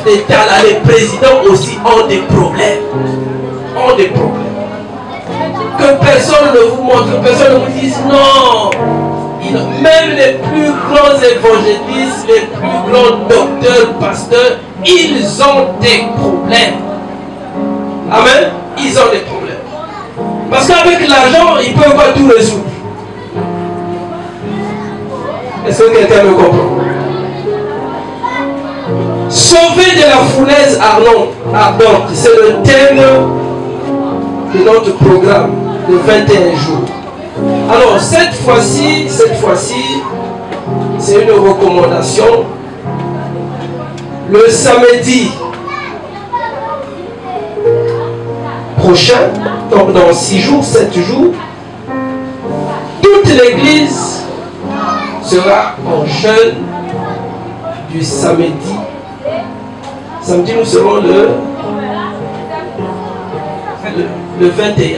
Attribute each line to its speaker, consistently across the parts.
Speaker 1: d'État, là, les présidents aussi ont des problèmes. Ont des problèmes. Que personne ne vous montre, que personne ne vous dise non. Même les plus grands évangélistes, les plus grands docteurs, pasteurs, ils ont des problèmes. Amen. Ils ont des problèmes. Parce qu'avec l'argent, ils ne peuvent pas tout résoudre. Est-ce que quelqu'un me comprend? Sauver de la fournaise ardente, c'est le thème de notre programme de 21 jours. Alors cette fois-ci, c'est une recommandation. Le samedi prochain, donc dans 6 jours, 7 jours, toute l'église sera en jeûne du samedi. Samedi, nous serons le 21.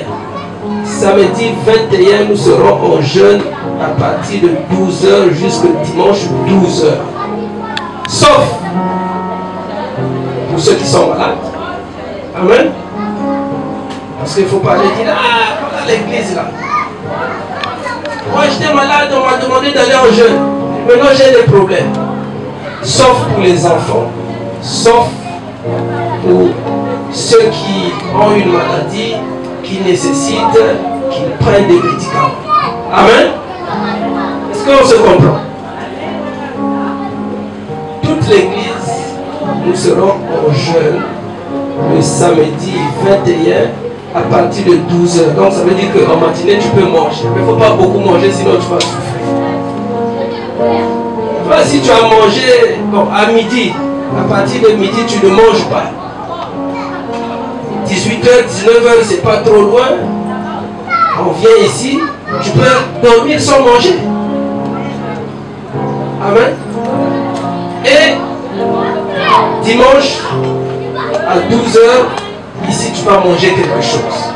Speaker 1: Samedi 21, nous serons en jeûne à partir de 12h jusqu'au dimanche 12h. Sauf pour ceux qui sont malades. Amen. Parce qu'il ne faut pas aller dire, ah, voilà l'église là. Moi j'étais malade, on m'a demandé d'aller en jeûne. Maintenant j'ai des problèmes. Sauf pour les enfants. Sauf pour ceux qui ont une maladie qui nécessite qu'ils prennent des médicaments. Amen. Est-ce qu'on se comprend? Toute l'église, nous serons en jeûne le samedi 21 à partir de 12h. Donc ça veut dire qu'en matinée tu peux manger. Mais il ne faut pas beaucoup manger sinon tu vas souffrir. Toi si tu as mangé bon, à midi, à partir de midi tu ne manges pas. 18h, 19h, c'est pas trop loin. On vient ici, tu peux dormir sans manger. Amen. Et dimanche, à 12h, ici tu vas manger quelque chose.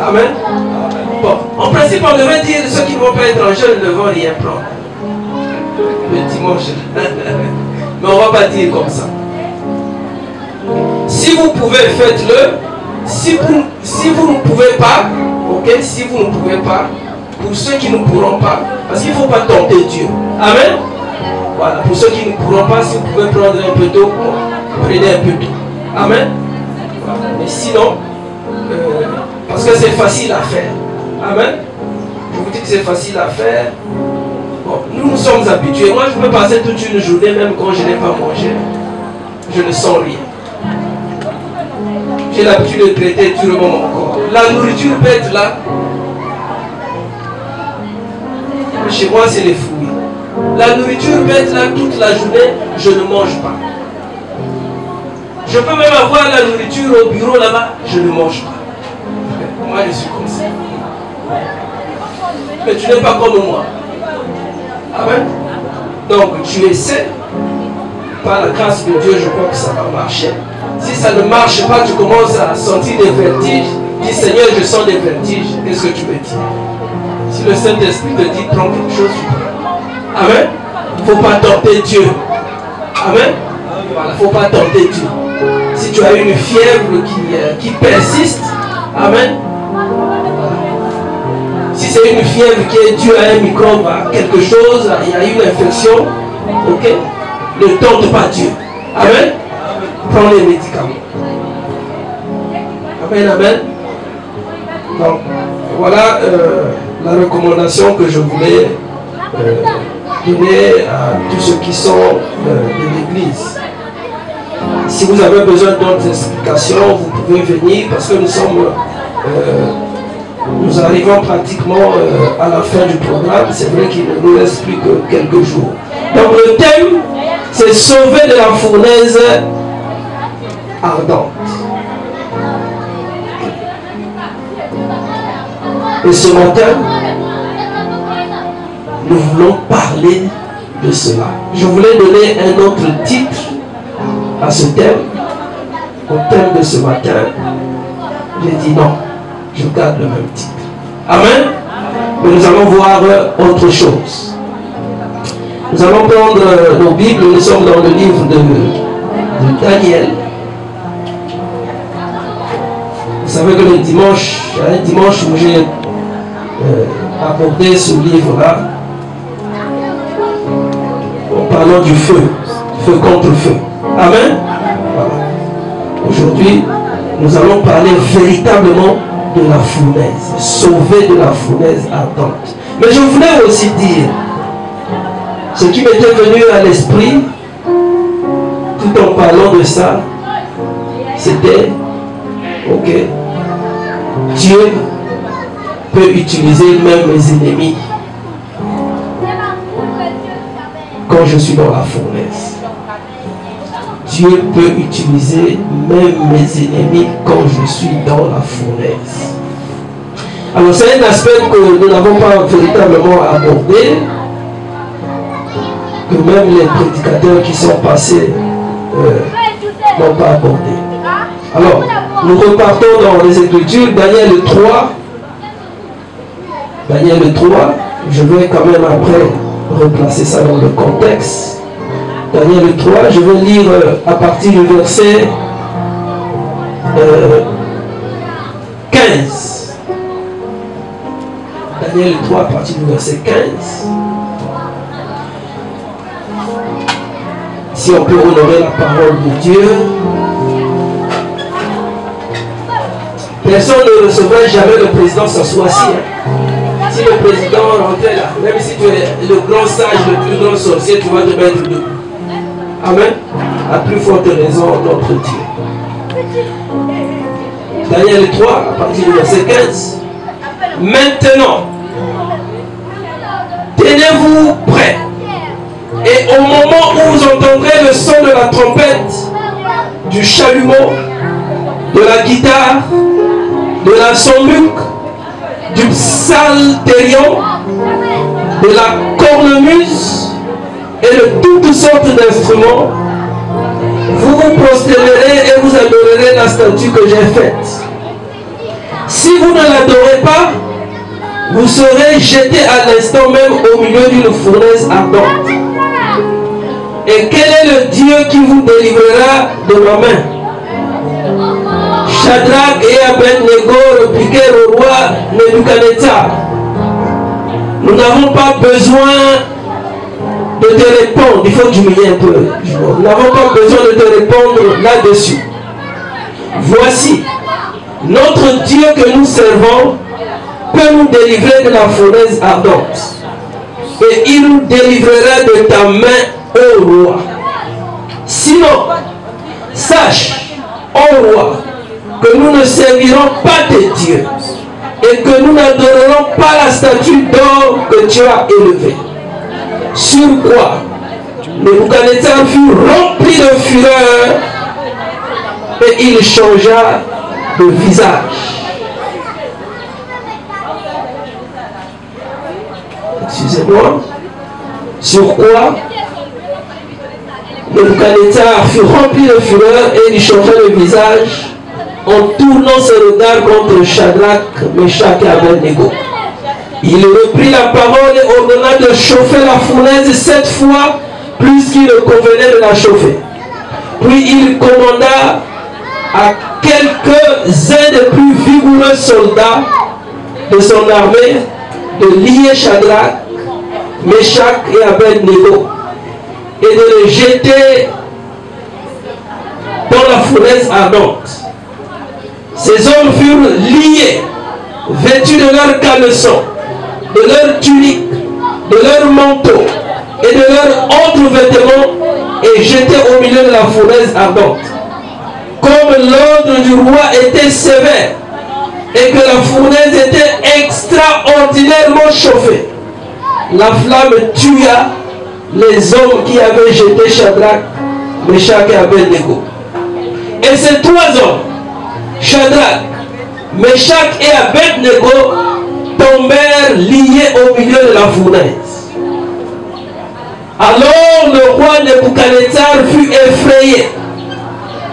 Speaker 1: Amen. Bon, en principe, on devait dire ceux qui ne vont pas être en jeûne ne vont rien prendre. Le dimanche. Mais on ne va pas dire comme ça. Si vous pouvez, faites-le. Si vous ne pouvez pas, ok, si vous ne pouvez pas, pour ceux qui ne pourront pas, parce qu'il ne faut pas tenter Dieu. Amen. Voilà, pour ceux qui ne pourront pas, si vous pouvez prendre un peu d'eau, prenez un peu d'eau. Amen. Voilà. Mais sinon, parce que c'est facile à faire. Amen. Je vous dis que c'est facile à faire. Bon, nous sommes habitués. Moi, je peux passer toute une journée, même quand je n'ai pas mangé. Je ne sens rien. J'ai l'habitude de traiter durement mon corps. La nourriture peut être là. Chez moi, c'est les fruits. La nourriture peut être là toute la journée. Je ne mange pas. Je peux même avoir la nourriture au bureau là-bas. Je ne mange pas. Moi, je suis comme ça. Mais tu n'es pas comme moi. Amen. Donc, tu essaies. Par la grâce de Dieu, je crois que ça va marcher. Si ça ne marche pas, tu commences à sentir des vertiges. Dis Seigneur, je sens des vertiges. Qu'est-ce que tu me dis? Si le Saint-Esprit te dit prends quelque chose, tu prends. Amen. Il ne faut pas tenter Dieu. Amen. Voilà, il ne faut pas tenter Dieu. Si tu as une fièvre qui persiste, amen. Si c'est une fièvre qui est due à un microbe, à quelque chose, il y a une infection, ok? Ne tente pas Dieu. Amen. Prends les médicaments. Amen, amen. Donc, voilà la recommandation que je voulais donner à tous ceux qui sont de l'église. Si vous avez besoin d'autres explications, vous pouvez venir parce que nous arrivons pratiquement à la fin du programme. C'est vrai qu'il ne nous reste plus que quelques jours. Donc le thème, c'est sauver de la fournaise ardente. Et ce matin, nous voulons parler de cela. Je voulais donner un autre titre à ce thème, au thème de ce matin. J'ai dit non, je garde le même titre. Amen. Mais nous allons voir autre chose. Nous allons prendre nos Bibles, nous sommes dans le livre de Daniel. Vous savez que le dimanche, il y a un dimanche où j'ai abordé ce livre-là en parlant du feu, feu contre feu. Amen. Voilà. Aujourd'hui, nous allons parler véritablement de la fournaise, sauver de la fournaise ardente. Mais je voulais aussi dire, ce qui m'était venu à l'esprit, tout en parlant de ça, c'était, ok, Dieu peut utiliser même mes ennemis quand je suis dans la fournaise. Dieu peut utiliser même mes ennemis quand je suis dans la fournaise. Alors c'est un aspect que nous n'avons pas véritablement abordé, que même les prédicateurs qui sont passés n'ont pas abordé. Alors, nous repartons dans les Écritures, Daniel 3. Daniel 3, je vais quand même après replacer ça dans le contexte. Daniel 3, je vais lire à partir du verset 15. Daniel 3 à partir du verset 15. Si on peut honorer la parole de Dieu. Personne ne recevra jamais le président s'asseoir assis. Si le président rentrait là, même si tu es le grand sage, le plus grand sorcier, tu vas te mettre debout. Amen. À plus forte raison, notre Dieu. Daniel 3, à partir du verset 15. Maintenant, tenez-vous prêts. Et au moment où vous entendrez le son de la trompette, du chalumeau, de la guitare, de la sambuc, du psalterion, de la cornemuse et de toutes sortes d'instruments, vous vous prosternerez et vous adorerez la statue que j'ai faite. Si vous ne l'adorez pas, vous serez jeté à l'instant même au milieu d'une fournaise ardente. Et quel est le Dieu qui vous délivrera de ma main? Shadrach et Abednego répliquèrent au roi Nebuchadnezzar. Nous n'avons pas besoin de te répondre. Il faut diminuer un peu. Nous n'avons pas besoin de te répondre là-dessus. Voici, notre Dieu que nous servons peut nous délivrer de la fournaise ardente. Et il nous délivrera de ta main, ô roi. Sinon, sache, ô roi, que nous ne servirons pas tes dieux et que nous n'adorerons pas la statue d'or que tu as élevée. Sur quoi Nebuchadnezzar fut rempli de fureur et il changea de visage. Excusez-moi. Sur quoi Nebuchadnezzar fut rempli de fureur et il changea de visage en tournant ses regards contre Shadrach, Meshach et Abednego. Il reprit la parole et ordonna de chauffer la fournaise 7 fois plus qu'il ne convenait de la chauffer. Puis il commanda à quelques-uns des plus vigoureux soldats de son armée de lier Shadrach, Meshach et Abednego et de les jeter dans la fournaise ardente. Ces hommes furent liés, vêtus de leurs caleçons, de leurs tuniques, de leurs manteaux et de leurs autres vêtements et jetés au milieu de la fournaise ardente. Comme l'ordre du roi était sévère et que la fournaise était extraordinairement chauffée, la flamme tua les hommes qui avaient jeté Shadrach, Meshach et Abednego. Et ces 3 hommes, Shadrach, Meshach et Abednego, tombèrent liés au milieu de la fournaise. Alors le roi Nebuchadnezzar fut effrayé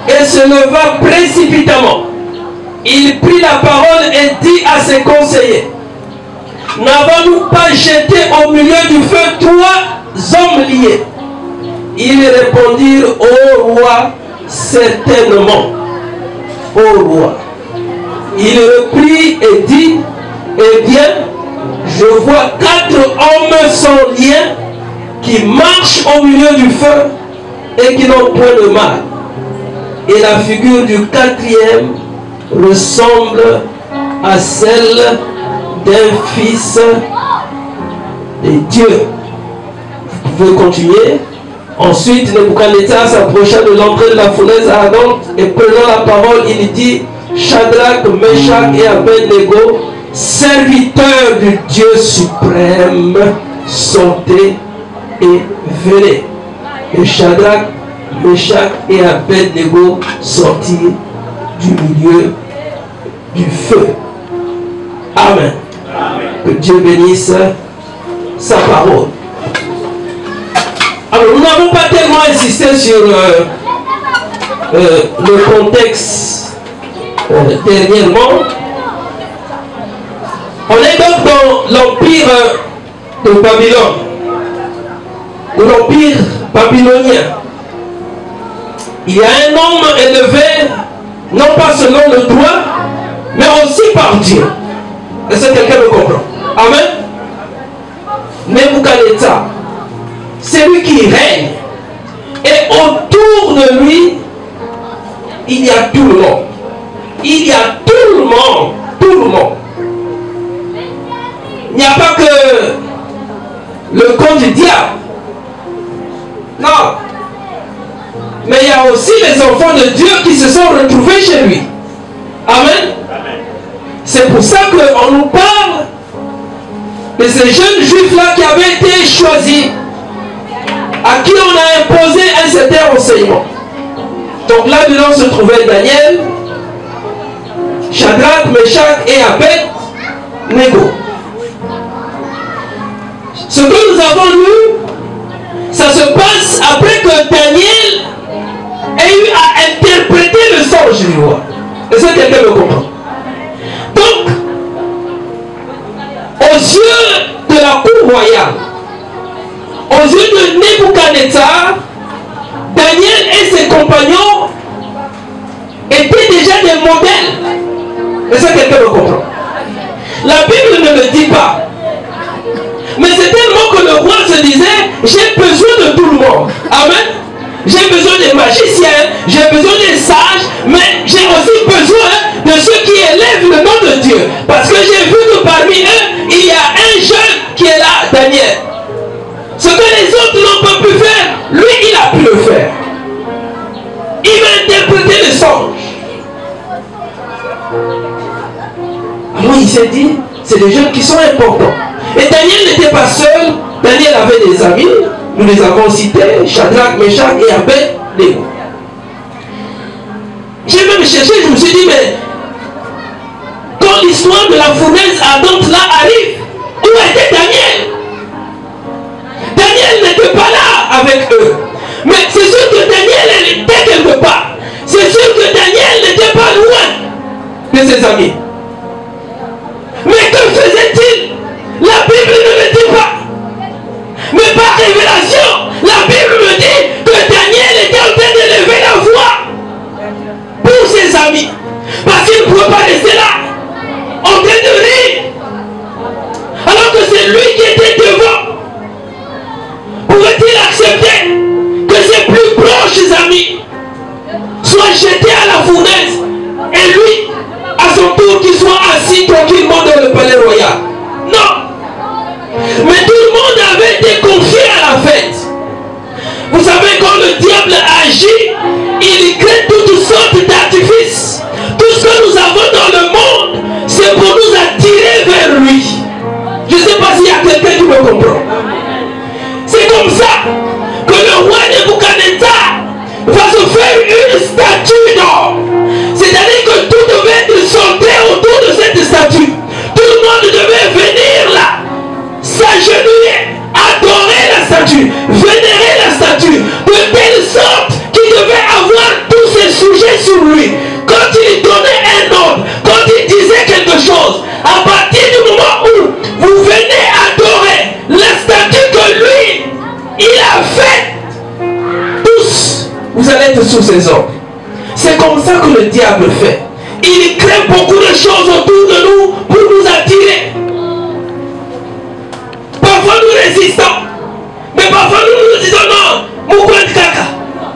Speaker 1: et se leva précipitamment. Il prit la parole et dit à ses conseillers: n'avons-nous pas jeté au milieu du feu toi hommes liés. Ils répondirent au roi certainement. Au roi. Il reprit et dit, eh bien, je vois 4 hommes sans lien qui marchent au milieu du feu et qui n'ont point de mal. Et la figure du 4e ressemble à celle d'un fils de Dieu. Vous pouvez continuer. Ensuite, Nebuchadnezzar s'approcha de l'entrée de la fournaise ardente et prenant la parole, il dit, Shadrach, Meshach et Abednego, serviteurs du Dieu suprême, sortez et venez. Et Shadrach, Meshach et Abednego sortirent du milieu du feu. Amen. Amen. Que Dieu bénisse sa parole. Alors, nous n'avons pas tellement insisté sur le contexte dernièrement. On est donc dans l'empire de Babylone, ou l'empire babylonien. Il y a un homme élevé, non pas selon le droit, mais aussi par Dieu. Est-ce que quelqu'un me comprend? Amen. Nebuchadnezzar, c'est lui qui règne. Et autour de lui, il y a tout le monde. Il y a tout le monde. Tout le monde. Il n'y a pas que le camp du diable. Non. Mais il y a aussi les enfants de Dieu qui se sont retrouvés chez lui. Amen. C'est pour ça qu'on nous parle de ces jeunes juifs-là qui avaient été choisis, à qui on a imposé un certain enseignement. Donc là-dedans se trouvait Daniel, Shadrach, Meshach et Abednego. Ce que nous avons lu, ça se passe après que Daniel ait eu à interpréter le songe du roi. Est-ce que quelqu'un me comprend? Donc, aux yeux de la cour royale, aux yeux de Nebuchadnezzar, Daniel et ses compagnons étaient déjà des modèles. Est-ce que quelqu'un me comprend? La Bible ne le dit pas. Mais c'est tellement que le roi se disait, j'ai besoin de tout le monde. Amen. J'ai besoin des magiciens, j'ai besoin des sages, mais j'ai aussi besoin de ceux qui élèvent le nom de Dieu. Parce que j'ai vu que parmi eux, il y a un jeune qui est là, Daniel. Ce que les autres n'ont pas pu faire, lui, il a pu le faire. Il va interpréter le songe. Alors il s'est dit, c'est des jeunes qui sont importants. Et Daniel n'était pas seul. Daniel avait des amis. Nous les avons cités. Shadrach, Meshach et Abednego. J'ai même cherché, je me suis dit, mais quand l'histoire de la fournaise ardente là arrive, où était Daniel? Daniel n'était pas là avec eux. Mais c'est sûr que Daniel était quelque part. C'est sûr que Daniel n'était pas loin de ses amis. Mais que faisait-il? La Bible ne le dit pas. Mais par révélation, la Bible me dit que Daniel était en train d'élever la voix pour ses amis. Parce qu'il ne pouvait pas rester là, en train de rire. Alors que c'est lui qui était devant. Pouvait-il accepter que ses plus proches amis soient jetés à la fournaise et lui, à son tour, qu'il soit assis tranquillement dans le palais royal? Non. Mais tout le monde avait été confié à la fête. Vous savez, quand le diable agit, il crée toutes sortes d'artifices. Tout ce que nous avons dans le monde, c'est pour nous attirer sous ses ordres. C'est comme ça que le diable fait. Il crée beaucoup de choses autour de nous pour nous attirer. Parfois nous résistons. Mais parfois nous nous disons non, Moukoued Kaka,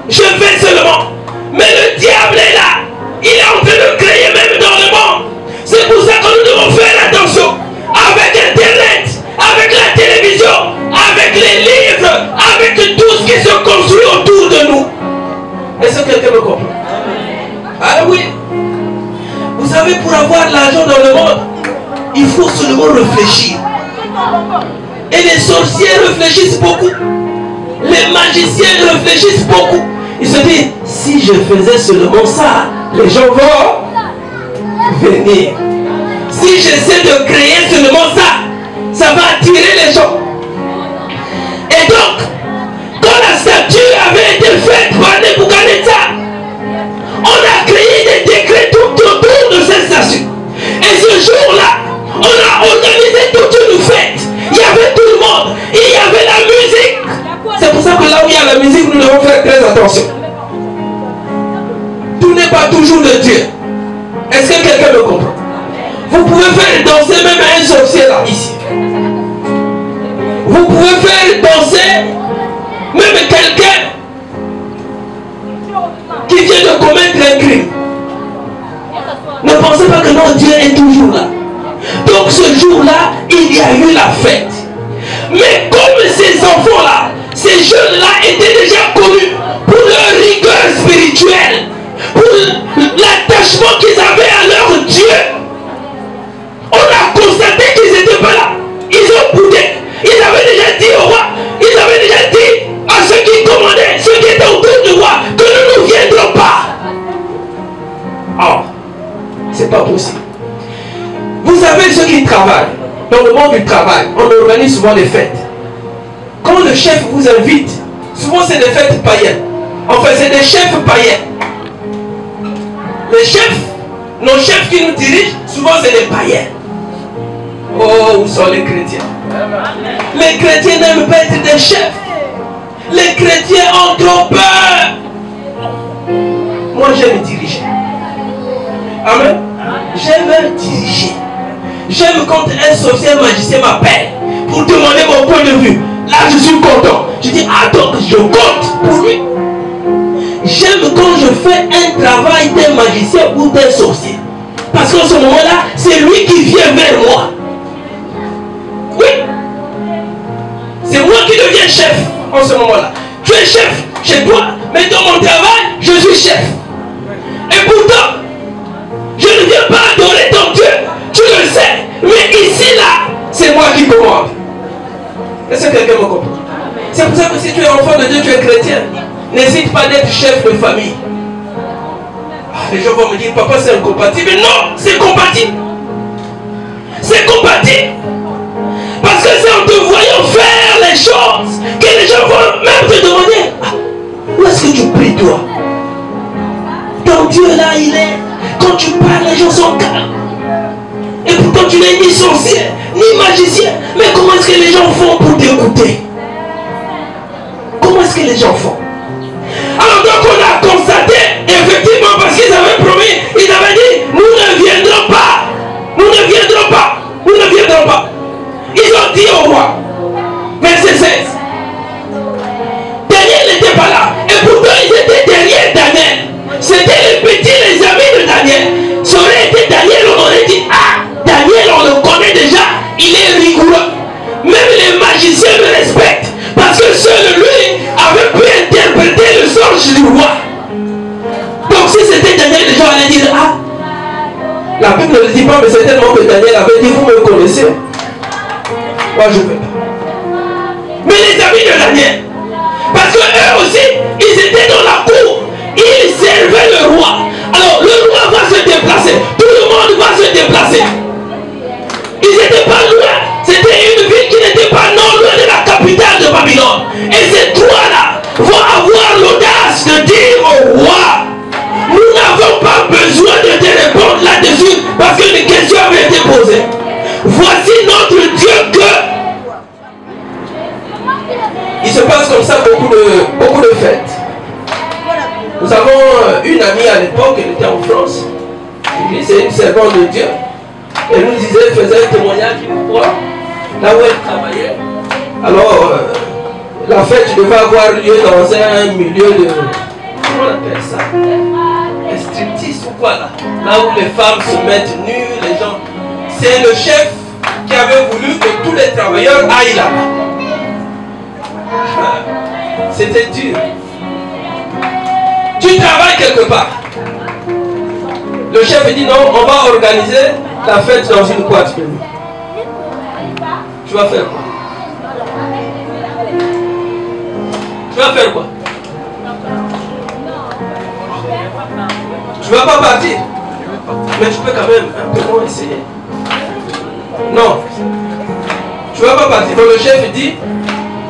Speaker 1: je fais seulement. Mais le diable est là. Il est en train de créer même dans le monde. C'est pour ça que nous devons faire attention. Avec Internet, avec la télévision, avec les livres, avec tout ce qui se construit autour de nous. Est-ce que quelqu'un me comprend? Ah oui. Vous savez, pour avoir l'argent dans le monde, il faut seulement réfléchir. Et les sorciers réfléchissent beaucoup. Les magiciens réfléchissent beaucoup. Ils se disent, si je faisais seulement ça, les gens vont venir. Si j'essaie de créer seulement ça, ça va attirer les gens. Et donc, quand la statue avait été faite par Nebuchadnezzar, on a créé des décrets tout autour de cette statue. Et ce jour-là, on a organisé toute une fête. Il y avait tout le monde. Il y avait la musique. C'est pour ça que là où il y a la musique, nous devons faire très attention. Tout n'est pas toujours de Dieu. Est-ce que quelqu'un me comprend? Vous pouvez faire danser même un sorcier là, ici. Vous pouvez faire danser même quelqu'un qui vient de commettre un crime. Ne pensez pas que non, Dieu est toujours là. Donc ce jour-là, il y a eu la fête. Mais comme ces enfants-là, ces jeunes-là étaient déjà connus pour leur rigueur spirituelle, pour l'attachement qu'ils avaient à leur Dieu, on a constaté qu'ils n'étaient pas là. Ils ont boudé. Ils avaient déjà dit au roi, ils avaient déjà dit à ceux qui commandaient, ceux qui étaient autour du roi, que nous ne viendrons pas. Oh, c'est pas possible. Vous savez ceux qui travaillent, dans le monde du travail, on organise souvent des fêtes. Quand le chef vous invite, souvent c'est des fêtes païennes. Enfin, c'est des chefs païens. Les chefs, nos chefs qui nous dirigent, souvent c'est des païens. Oh, où sont les chrétiens? Les chrétiens n'aiment pas être des chefs. Les chrétiens ont trop peur. Moi, j'aime diriger. Amen. J'aime diriger. J'aime quand un sorcier magicien m'appelle pour demander mon point de vue. Là, je suis content. Je dis, ah donc, je compte pour lui. J'aime quand je fais un travail d'un magicien ou d'un sorcier. Parce qu'en ce moment-là, c'est lui qui vient vers moi. Oui. C'est moi qui deviens chef en ce moment-là. Tu es chef chez toi, mais dans mon travail, je suis chef. Et pourtant, je ne viens pas adorer ton Dieu. Tu le sais. Mais ici, là, c'est moi qui commande. Est-ce que quelqu'un me comprend? C'est pour ça que si tu es enfant de Dieu, tu es chrétien. N'hésite pas d'être chef de famille. Les gens vont me dire, papa, c'est incompatible. Mais non, c'est compatible. C'est compatible. Parce que c'est en te voyant faire les choses que les gens vont même te demander, ah, où est-ce que tu pries toi? Ton Dieu là, il est. Quand tu parles, les gens sont calmes. Et pourtant tu n'es ni sorcier, ni magicien. Mais comment est-ce que les gens font pour t'écouter? Comment est-ce que les gens font? Alors donc on a constaté, effectivement, parce qu'ils avaient promis, ils avaient dit, nous ne viendrons pas. Nous ne viendrons pas. Nous ne viendrons pas. Ils ont dit au roi, verset 16, Daniel n'était pas là. Et pourtant ils étaient derrière Daniel. C'était les petits, les amis de Daniel. Ça aurait été Daniel, on aurait dit, ah, Daniel, on le connaît déjà, il est rigoureux. Même les magiciens le respectent. Parce que seul lui avait pu interpréter le songe du roi. Donc si c'était Daniel, les gens allaient dire, ah, la Bible ne le dit pas, mais c'est tellement que Daniel avait dit, vous me connaissez. Moi je ne veux pas. Mais les amis de Daniel, parce qu'eux aussi, ils étaient dans la cour. Ils servaient le roi. Alors le roi va se déplacer. Tout le monde va se déplacer. Ils n'étaient pas loin. C'était une ville qui n'était pas non loin de la capitale de Babylone. Et ces trois-là vont avoir l'audace de dire au roi, nous n'avons pas besoin de te répondre là-dessus parce qu'une question avait été posée. Voici notre Dieu que... Il se passe comme ça beaucoup de fêtes. Nous avons Lui, c'est une servante de Dieu. Elle nous disait, elle faisait un témoignage une fois, là où elle travaillait. Alors, la fête devait avoir lieu dans un milieu de... Comment on appelle ça? Un striptease ou quoi là? Là où les femmes se mettent nues, les gens... C'est le chef qui avait voulu que tous les travailleurs aillent là-bas. C'était dur. Tu travailles quelque part. Le chef dit non, on va organiser la fête dans une boîte de nuit. Tu vas faire quoi? Tu vas faire quoi? Tu vas pas partir. Mais tu peux quand même un peu moins essayer. Non. Tu vas pas partir. Donc le chef dit,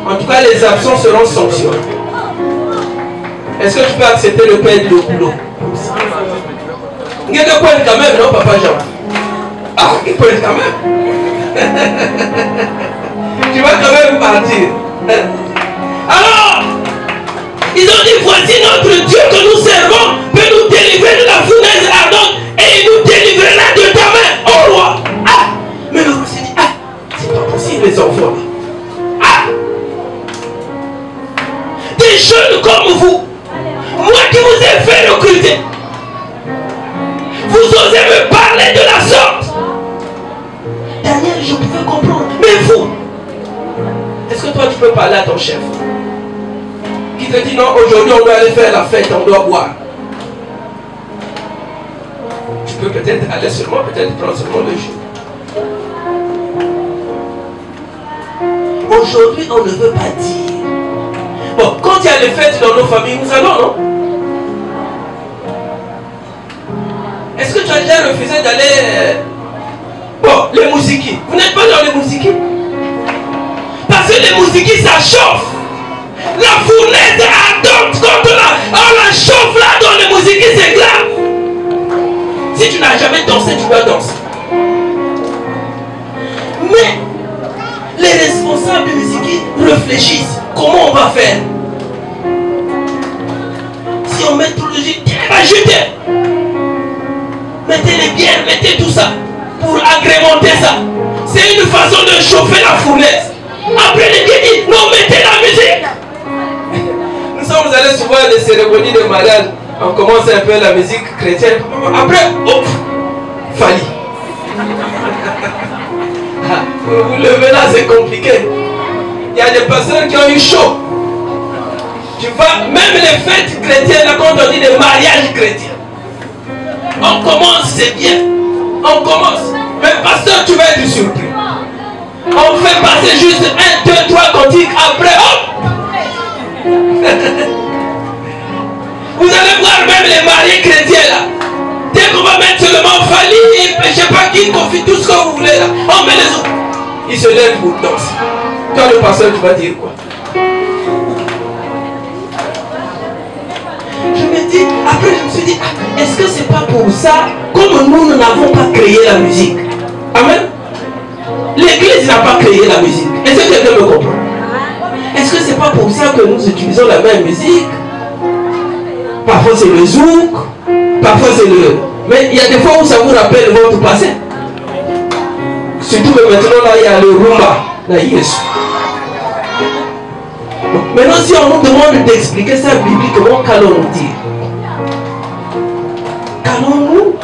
Speaker 1: en tout cas les absents seront sanctionnés. Est-ce que tu peux accepter le pain de boulot? Il y a des points quand même, non, papa Jean? Ah, il peut quand même. Tu vas quand même partir. Alors, ils ont dit, voici notre Dieu que nous servons, peut nous délivrer de la fournaise ardente et il nous délivrera de ta main, oh roi. Ah, mais le roi s'est dit, ah, c'est pas possible les enfants. Ah, des jeunes comme vous, moi qui vous ai fait recruter, vous osez me parler de la sorte. Daniel, je pouvais comprendre, mais vous, est-ce que toi tu peux parler à ton chef qui te dit non, aujourd'hui on doit aller faire la fête, on doit boire? Tu peux peut-être aller seulement, peut-être prendre seulement le jeu. Aujourd'hui on ne veut pas dire. Bon, quand il y a les fêtes dans nos familles, nous allons, non? Est-ce que tu as déjà refusé d'aller... Bon, les mousikis. Vous n'êtes pas dans les mousikis? Parce que les mousikis, ça chauffe. La fournaise ardente, quand on la chauffe là dans les mousikis, c'est grave. Si tu n'as jamais dansé, tu dois danser. Mais les responsables de mousikis réfléchissent. Comment on va faire? Si on met tout le jus, ajoutez. Mettez les bières, mettez tout ça pour agrémenter ça. C'est une façon de chauffer la fournaise. Après les dieux disent, non, mettez la musique. Nous sommes allés souvent à des cérémonies de mariage. On commence un peu la musique chrétienne. Après, hop, Fali. Vous levez là, c'est compliqué. Il y a des pasteurs qui ont eu chaud. Tu vois, même les fêtes chrétiennes, quand on dit des mariages chrétiens, on commence, c'est bien. On commence. Mais pasteur, tu vas être surpris. On fait passer juste 1, 2, 3 cantiques. Après, hop. Vous allez voir même les mariés chrétiens là. Dès qu'on va mettre seulement Fali, je ne sais pas qui, confie tout ce que vous voulez là. On met les autres. Ils se lèvent pour danser. Toi le pasteur, tu vas dire quoi? Je me dis, après je me suis dit, ah, est-ce que c'est pas pour ça, comme nous n'avons pas créé la musique? Amen. L'église n'a pas créé la musique. Est-ce que quelqu'un me comprend? Est-ce que c'est pas pour ça que nous utilisons la même musique? Parfois c'est le zouk, parfois c'est le... Mais il y a des fois où ça vous rappelle votre passé. Surtout que maintenant là il y a le rumba, là yes. Donc, maintenant si on nous demande d'expliquer ça bibliquement, qu'allons-nous dire? Qu'allons-nous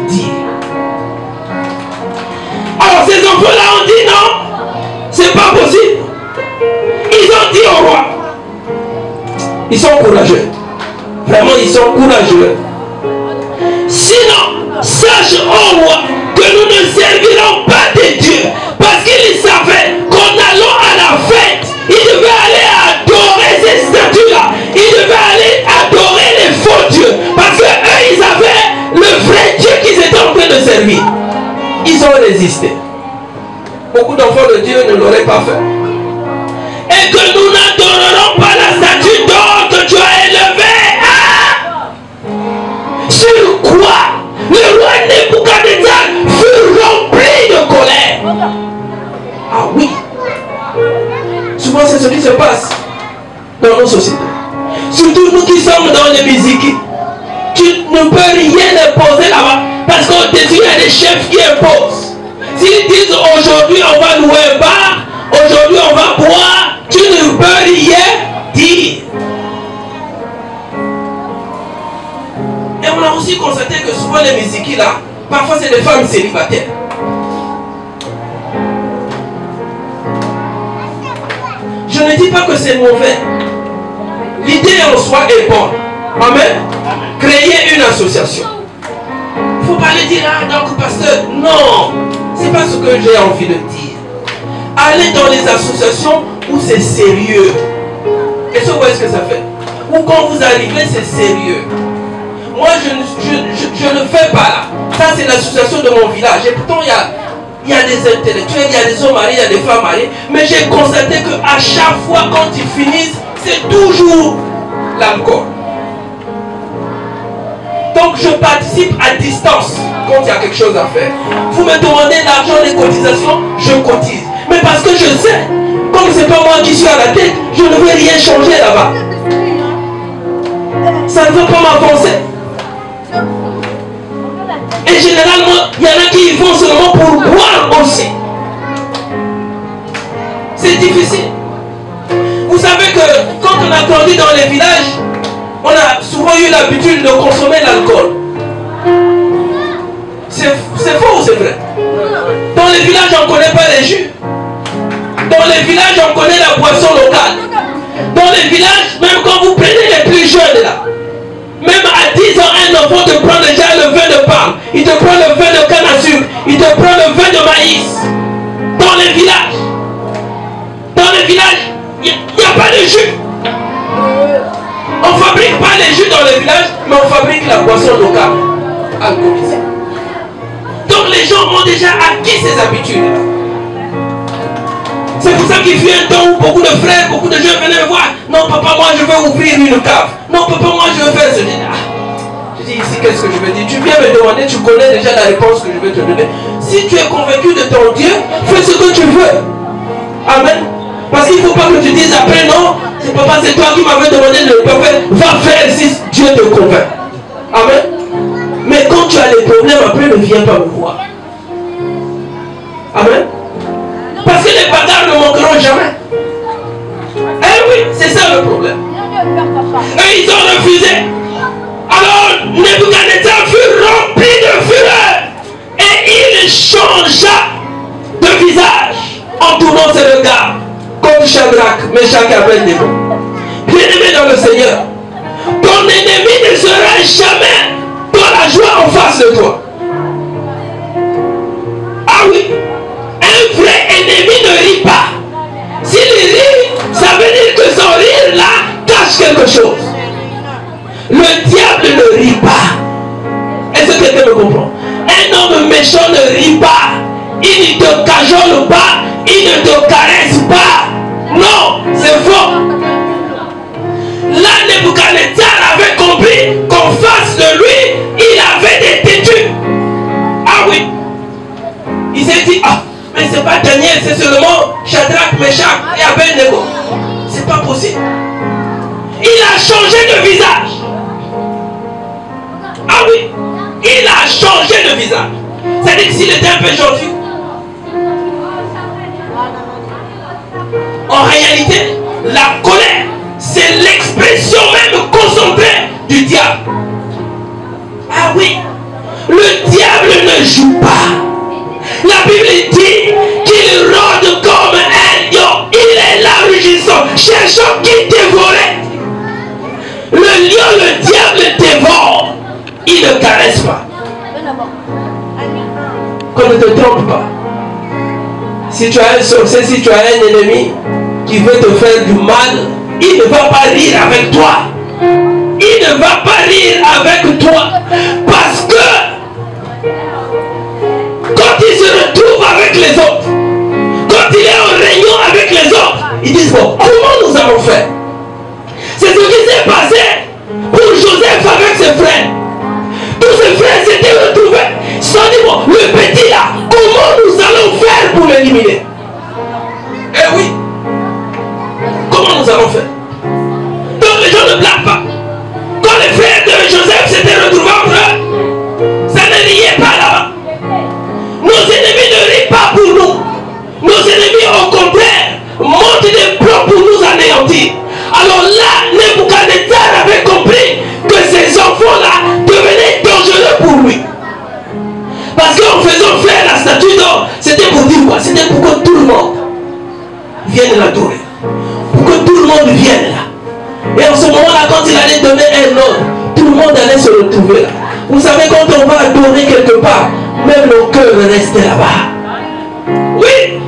Speaker 1: dire? Alors ces enfants-là ont dit non, c'est pas possible. Ils ont dit au roi. Ils sont courageux. Vraiment, ils sont courageux. Sinon, sache au roi que nous ne servirons pas de Dieu. Parce qu'ils savaient qu'en allant à la fête, ils devaient aller adorer ces statues-là. Ils devaient aller adorer les faux dieux. Parce qu'eux, ils avaient le vrai Dieu qu'ils étaient en train de servir. Ils ont résisté. Beaucoup d'enfants de Dieu ne l'auraient pas fait. Et que nous n'adorerons pas la statue d'or que tu as élevée. Ah! Sur quoi le roi Nebuchadnezzar fut rempli de colère. Ah oui. Souvent c'est ce qui se passe dans nos sociétés. Surtout nous qui sommes dans les musiques. Tu ne peux rien imposer là-bas. Parce qu'on au-dessus, il y a des chefs qui imposent. S'ils disent aujourd'hui on va louer un bar, aujourd'hui on va boire, tu ne peux rien dire. Et on a aussi constaté que souvent les musiques là, parfois c'est des femmes célibataires. Je ne dis pas que c'est mauvais. L'idée en soi est bonne. Amen. Créer une association. Il ne faut pas le dire, ah donc pasteur, non. C'est pas ce que j'ai envie de dire. Allez dans les associations où c'est sérieux. Et ça, où est-ce que ça fait? Ou quand vous arrivez, c'est sérieux. Moi, je ne fais pas là. Ça, c'est l'association de mon village. Et pourtant, il y a des intellectuels, il y a des hommes mariés, il y a des femmes mariées. Mais j'ai constaté qu'à chaque fois, quand ils finissent, c'est toujours l'alcool. Donc, je participe à distance quand il y a quelque chose à faire. Vous me demandez l'argent des cotisations, je cotise. Mais parce que je sais, comme ce n'est pas moi qui suis à la tête, je ne veux rien changer là-bas. Ça ne veut pas m'avancer. Et généralement, il y en a qui y vont seulement pour boire aussi. C'est difficile. Vous savez que quand on a grandi dans les villages, on a souvent eu l'habitude de consommer l'alcool. C'est faux ou c'est vrai? Dans les villages, on ne connaît pas les jus. Dans les villages, on connaît la boisson locale. Dans les villages, même quand vous prenez les plus jeunes là, même à 10 ans, un enfant te prend déjà le vin de palme. Il te prend le vin de canne à sucre. Il te prend le vin de maïs. Dans les villages. Dans les villages, il n'y a pas de jus. On ne fabrique pas les jus dans les villages, mais on fabrique la boisson locale alcoolisée. Donc les gens ont déjà acquis ces habitudes. C'est pour ça qu'il fut un temps où beaucoup de frères, beaucoup de jeunes venaient me voir. Non papa, moi je veux ouvrir une cave. Non papa, moi je veux faire ce genre. Je dis ici, qu'est-ce que je veux dire? Tu viens me demander, tu connais déjà la réponse que je vais te donner. Si tu es convaincu de ton Dieu, fais ce que tu veux. Amen. Parce qu'il ne faut pas que tu dises après, non, c'est papa, c'est toi qui m'avais demandé de ne pas faire. Va faire si Dieu te convainc. Amen. Mais quand tu as des problèmes, après ne viens pas me voir. Amen. Parce que les bagarres ne manqueront jamais. Eh oui, c'est ça le problème. Et ils ont refusé. Alors Nebuchadnezzar fut rempli de fureur. Et il changea de visage en tournant ses regards contre Shadrach, Meshach et Abednego. Bien-aimé dans le Seigneur, ton ennemi ne sera jamais dans la joie en face de toi. Ah oui, un vrai ennemi ne rit pas. S'il rit, ça veut dire que son rire là cache quelque chose. Le diable ne rit pas. Est-ce que quelqu'un me comprend? Un homme méchant ne rit pas. Il ne te cajole pas. Il ne te caresse pas. Non, c'est faux. Là, Nebuchadnezzar avait compris qu'en face de lui, il avait des têtus. Ah oui. Il s'est dit, ah, mais c'est pas Daniel, c'est seulement Shadrach, Meshach et Abednego. C'est pas possible. Il a changé de visage. Ah oui, il a changé de visage. C'est-à-dire que s'il était un peu gentil, en réalité, la colère, c'est l'expression même concentrée du diable. Ah oui, le diable ne joue pas. La Bible dit qu'il rôde comme un lion. Il est là rugissant, cherchant qui dévorer. Le lion, le diable dévore. Il ne caresse pas. Qu'on ne te trompe pas. Si tu as un sorcier, si tu as un ennemi qui veut te faire du mal, il ne va pas rire avec toi. Il ne va pas rire avec toi. Parce que quand il se retrouve avec les autres, quand il est en réunion avec les autres, ils disent, bon, comment nous allons faire? C'est ce qui s'est passé pour Joseph avec ses frères. Tous ses frères s'étaient retrouvés. Ils se sont dit, bon, le petit là, comment nous allons faire pour l'éliminer? Eh oui. Comment nous allons faire? Donc les gens ne blaguent pas. Quand les frères de Joseph s'étaient retrouvés entre eux, la statue d'or, c'était pour dire quoi? C'était pour que tout le monde vienne l'adorer. Pour que tout le monde vienne là. Et en ce moment-là, quand il allait donner un ordre, tout le monde allait se retrouver là. Vous savez, quand on va adorer quelque part, même nos cœurs restent là-bas. Oui,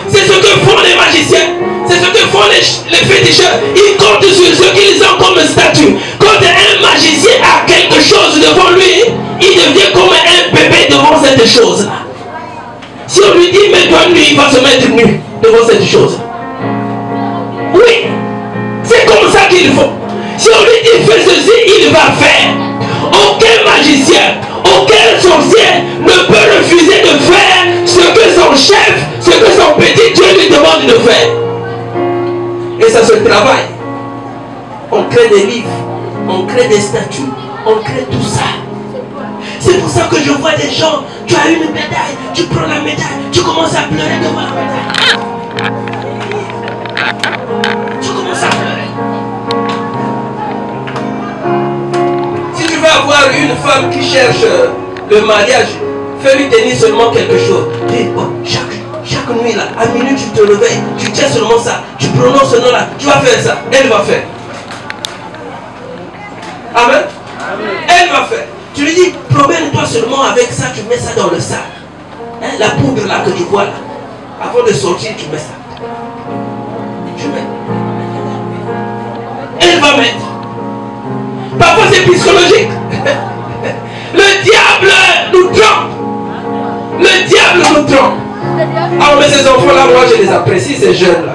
Speaker 1: c'est ce que font les magiciens. C'est ce que font les féticheurs. Ils comptent sur ce qu'ils ont comme statut. Quand un magicien a quelque chose devant lui, il devient comme un bébé devant cette chose-là. Si on lui dit mets-toi nu, il va se mettre nu devant cette chose. Oui, c'est comme ça qu'ils font. Si on lui dit fais ceci, il va faire. Aucun magicien, aucun sorcier ne peut refuser de faire ce que son chef, ce que son petit Dieu lui demande de faire. Et ça se travaille. On crée des livres, on crée des statues, on crée tout ça. C'est pour ça que je vois des gens, tu as une médaille, tu prends la médaille, tu commences à pleurer devant la médaille. Tu commences à pleurer. Si tu veux avoir une femme qui cherche le mariage, fais-lui tenir seulement quelque chose. Dis, oh, chaque nuit là, à minuit tu te réveilles, tu tiens seulement ça, tu prononces ce nom là, tu vas faire ça, elle va faire. Amen. Elle va faire. Tu lui dis, promène-toi seulement avec ça, tu mets ça dans le sac. Hein, la poudre là que tu vois là, avant de sortir, tu mets ça. Tu mets. Elle va mettre. Parfois c'est psychologique. Le diable nous trompe. Le diable nous trompe. Alors mais ces enfants-là, moi je les apprécie, ces jeunes-là.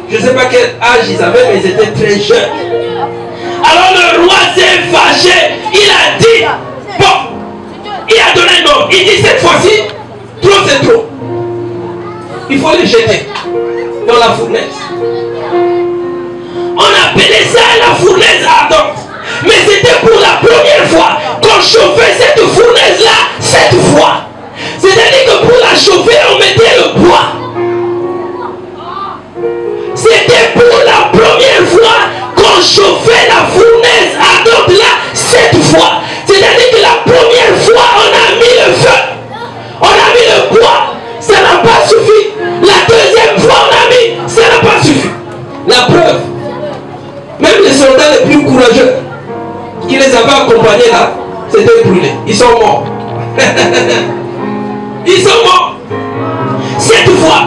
Speaker 1: Je ne sais pas quel âge ils avaient, mais ils étaient très jeunes. Alors le roi s'est fâché. Il a dit, bon, il a donné un ordre. Il dit cette fois-ci, trop c'est trop. Il faut les jeter dans la fournaise. On appelait ça la fournaise ardente. Mais c'était pour la première fois qu'on chauffait cette fournaise-là 7 fois. C'est-à-dire que pour la chauffer, on mettait le bois. C'était pour la première fois qu'on chauffait la fournaise ardente-là 7 fois. C'est-à-dire que la première fois, on a mis le feu. On a mis le bois. Ça n'a pas suffi. La deuxième fois, on a mis. Ça n'a pas suffi. La preuve. Même les soldats les plus courageux qui les avaient accompagnés là, c'était brûlé. Ils sont morts. Ils sont morts. 7 fois.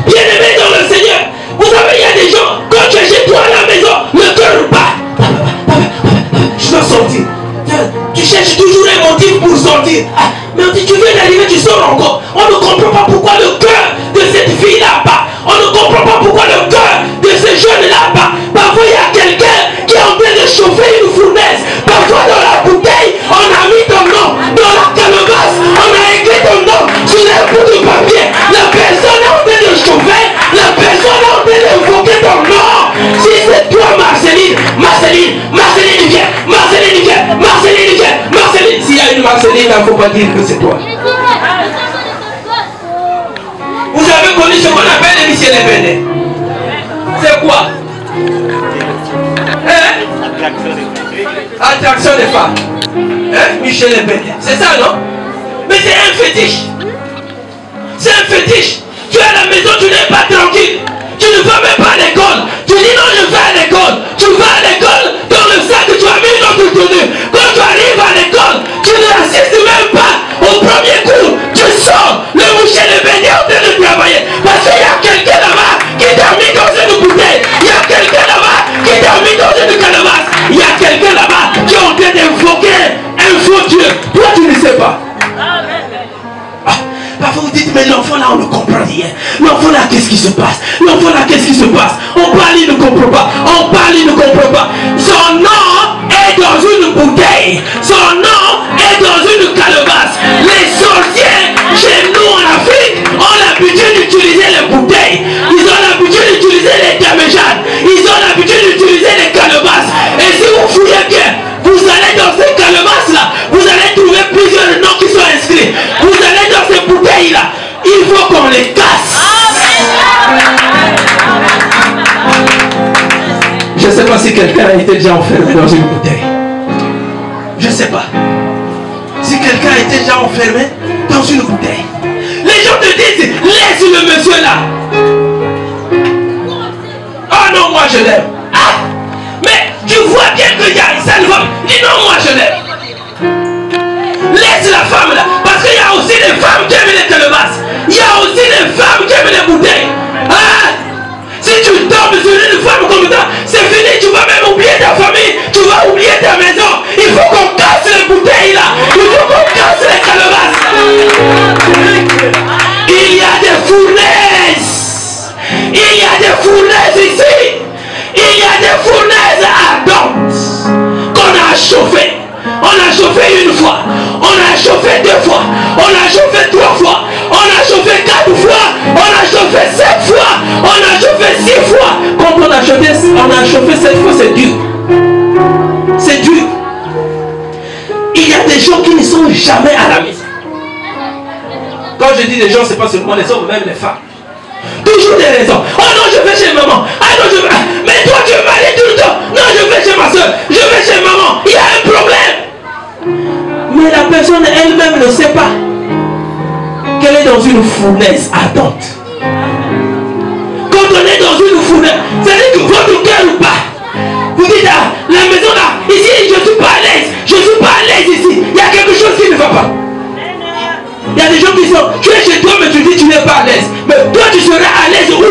Speaker 1: Bien-aimés dans le Seigneur, vous savez, il y a des gens, quand tu es chez toi à la maison, le cœur bat. Je dois sortir. Tu cherches toujours un motif pour sortir. Ah, mais on dit, tu viens d'arriver, tu sors encore. On ne comprend pas pourquoi le cœur de cette fille-là bat. On ne comprend pas pourquoi le cœur de ce jeune-là bat. Parfois, il y a quelqu'un qui est en train de chauffer une fournaise. Parfois, dans la bouteille, on a mis ton nom. Dans la calebasse, on a écrit ton nom sur un bout de papier. La personne est en train de chauffer. La personne est en train d'invoquer ton nom. Si c'est toi, Marceline, Marceline, Marceline, viens, Marceline, viens, Marceline, viens, Marceline. S'il y a une Marceline, il ne faut pas dire que c'est toi. Vous avez connu ce qu'on appelle les Michel Ebene. C'est quoi? Hein? Attraction des femmes. Hein? Michel Ebene. C'est ça, non? Mais c'est un fétiche. C'est un fétiche. Tu es à la maison, tu n'es pas tranquille. Tu ne vas même pas à l'école. Tu dis non, je vais à l'école. Tu vas à l'école, dans le sac, tu as mis une autre tenue. Quand tu arrives à l'école, tu ne assistes même pas au premier cours. Tu sors, le Michel Ebene est en train de travailler. Parce qu'il y a quelqu'un là-bas qui t'a mis dans une bouteille. Il y a quelqu'un là-bas qui t'a mis dans une calebasse. Il y a quelqu'un là-bas qui est en train d'invoquer un faux Dieu. Toi, tu ne sais pas. Parfois vous dites, mais l'enfant là on ne comprend rien. L'enfant là qu'est-ce qui se passe? L'enfant là qu'est-ce qui se passe? On parle, il ne comprend pas. On parle, il ne comprend pas. Son nom est dans une bouteille. Son nom est dans une calebasse. Les sorciers chez nous en Afrique ont l'habitude d'utiliser les bouteilles. Ils ont l'habitude d'utiliser les damejades. Ils ont l'habitude d'utiliser les calebasses. Et si vous fouillez bien, vous allez dans ces calebasses là, vous allez trouver plusieurs noms qui sont inscrits. Vous allez dans ces bouteilles là, il faut qu'on les casse. Je ne sais pas si quelqu'un a été déjà enfermé dans une bouteille. Je ne sais pas. Si quelqu'un a été déjà enfermé dans une bouteille. Les gens te disent, laisse le monsieur là. Ah non, moi je l'aime. Ah, mais tu vois bien qu'il y a ça ne va. Dis non, moi je l'aime. Laisse la femme là. Parce qu'il y a aussi des femmes qui aiment les calebasses. Il y a aussi des femmes qui aiment les bouteilles. Ah, si tu tombes sur une femme comme ça, c'est fini, tu vas même oublier ta famille, tu vas oublier ta maison. Il faut qu'on casse les bouteilles là. Il faut qu'on casse les calebasses. Il y a des fournaises. Il y a des fournaises ici. Il y a des fournaises ardentes qu'on a chauffées. On a chauffé une fois, on a chauffé 2 fois, on a chauffé 3 fois, on a chauffé 4 fois, on a chauffé 7 fois, on a chauffé 6 fois. Quand on a chauffé 7 fois, c'est dur. C'est dur. Il y a des gens qui ne sont jamais à la maison. Quand je dis des gens, ce n'est pas seulement les hommes, même les femmes. Toujours des raisons. Oh non, je vais chez maman. Ah non, je vais. Mais toi, tu es marié tout le temps. Non, je vais chez ma soeur. Je vais chez maman. Il y a un problème. Mais la personne elle-même ne sait pas qu'elle est dans une fournaise ardente. Quand on est dans une fournaise, c'est-à-dire que votre cœur ou pas. Vous dites, ah, la maison là, ici, je ne suis pas à l'aise. Je ne suis pas à l'aise ici. Il y a quelque chose qui ne va pas. Il y a des gens qui sont, tu es chez toi mais tu dis tu n'es pas à l'aise. Mais toi tu seras à l'aise où?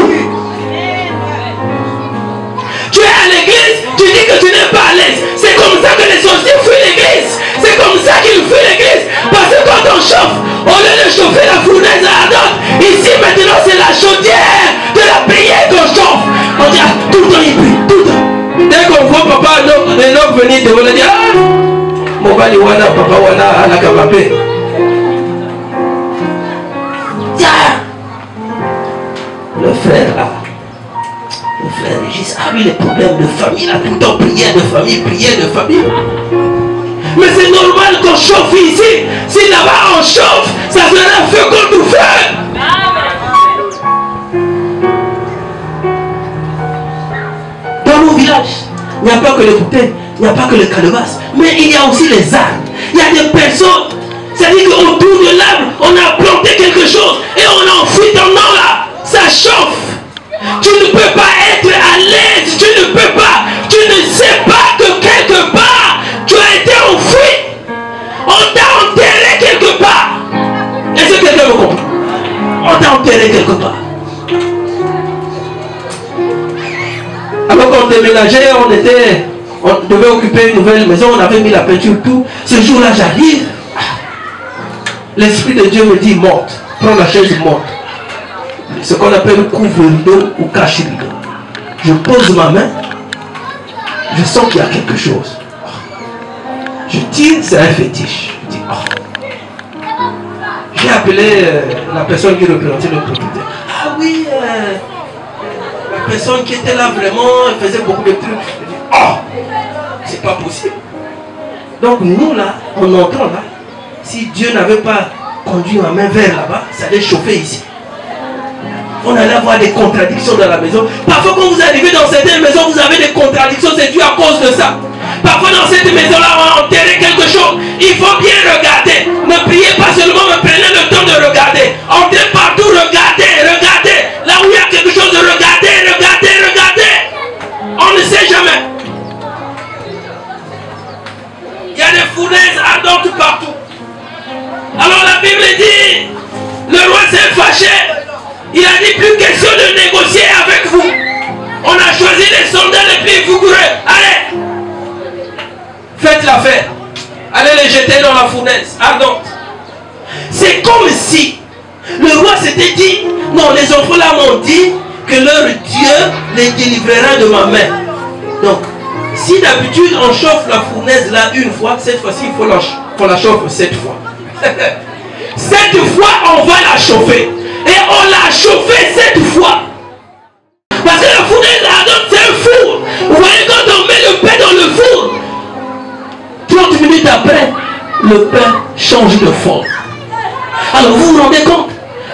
Speaker 1: Tu es à l'église, tu dis que tu n'es pas à l'aise. C'est comme ça que les sorciers fuient l'église. C'est comme ça qu'ils fuient l'église. Parce que quand on chauffe, au lieu de chauffer la fournaise ardente, ici maintenant c'est la chaudière de la prière qu'on chauffe. On dit ah, tout le temps il prie, tout le temps. Dès qu'on voit papa Enoch venir devant, on dit ah, mon bali wana, papa wana, ala kabapé. Le frère là, le frère Régis a eu les problèmes de famille là, tout le temps prière de famille, prière de famille. Mais c'est normal qu'on chauffe ici. Si là-bas on chauffe, ça sera feu contre feu. Dans nos villages, il n'y a pas que les bouteilles, il n'y a pas que les calebasses, mais il y a aussi les arbres. Il y a des personnes, c'est-à-dire qu'autour de l'arbre, on a planté quelque chose et on a enfoui ton nom là. Ça chauffe. Tu ne peux pas être à l'aise. Tu ne peux pas. Tu ne sais pas que quelque part, tu as été enfoui. On t'a enterré quelque part. Est-ce que quelqu'un me comprend? On t'a enterré quelque part. Alors qu'on déménageait, on devait occuper une nouvelle maison, on avait mis la peinture, tout. Ce jour-là, j'arrive. L'Esprit de Dieu me dit, monte. Prends la chaise, monte. Ce qu'on appelle couvre-rideau ou cache-rideau. Je pose ma main, je sens qu'il y a quelque chose. Je tire, c'est un fétiche. Je dis, oh. J'ai appelé la personne qui représentait le propriétaire. Ah oui, la personne qui était là vraiment, elle faisait beaucoup de trucs. Je dis, oh, c'est pas possible. Donc nous là, en entrant là, si Dieu n'avait pas conduit ma main vers là-bas, ça allait chauffer ici. On allait avoir des contradictions dans la maison. Parfois quand vous arrivez dans certaines maisons, vous avez des contradictions, c'est dû à cause de ça. Parfois dans cette maison-là, on a enterré quelque chose. Il faut bien regarder. Ne priez pas seulement, mais prenez le temps de regarder. Entrez partout, regardez, regardez. Là où il y a quelque chose, regardez, regardez, regardez. On ne sait jamais. Il y a des fournaises ardentes partout. Alors la Bible dit, le roi s'est fâché. Il a dit plus question de négocier avec vous. On a choisi les soldats les plus vigoureux. Allez, faites l'affaire. Allez les jeter dans la fournaise ardente. C'est comme si le roi s'était dit, non, les enfants là m'ont dit que leur Dieu les délivrera de ma main. Donc, si d'habitude on chauffe la fournaise là une fois, cette fois-ci il faut qu'on la chauffe 7 fois. 7 fois on va la chauffer. Et on l'a chauffé 7 fois. Parce que la fournaise ardente c'est un four. Vous voyez quand on met le pain dans le four, 30 minutes après, le pain change de forme. Alors vous vous rendez compte?